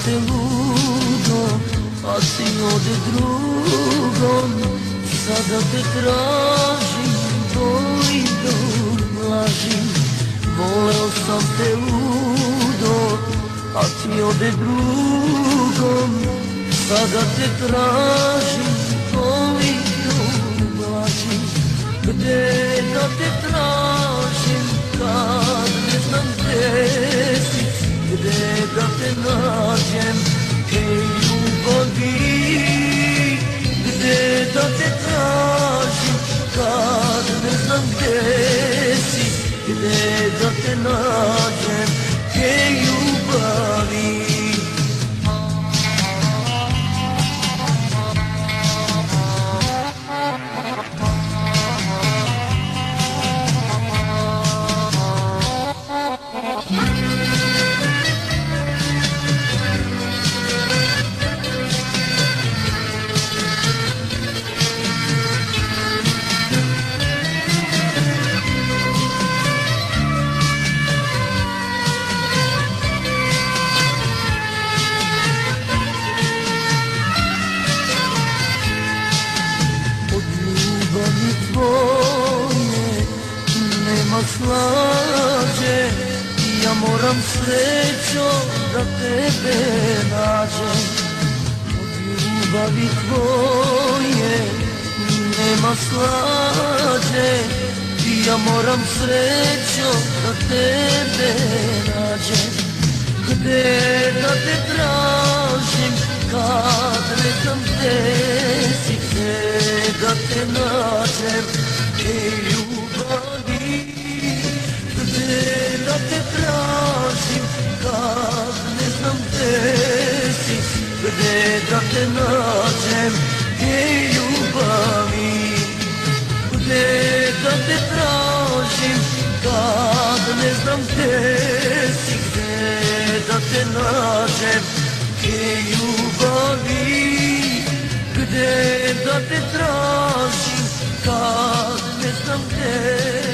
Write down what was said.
te ludo, a si ode drugom. Sada te tražim, volim da ublažim. Voleo sam te ludo, a ti ode drugom. Sada te tražim, volim da ublažim. Gde da te tražim, kad ne znam gde si? Gde da te nađem, hej ljubavi? Gde da te tražim, kad ne znam gde si? Gde da te nađem, hej ljubavi? Tvoje nema slađe, ja moram srećo da tebe nađem. Od ljubavi tvoje nema slađe, ja moram srećo da tebe nađem. Gde da te tražim, kad ne znam gde si? Gde da te nađem, hej ljubavi? Gde da te tražim, kad ne znam gde si? Gde da te nađem, hej ljubavi? Gde da te tražim, kad ne znam gde si? Gde da te nađem, hej ljubavi? Gde da te tražim, kad ne znam gde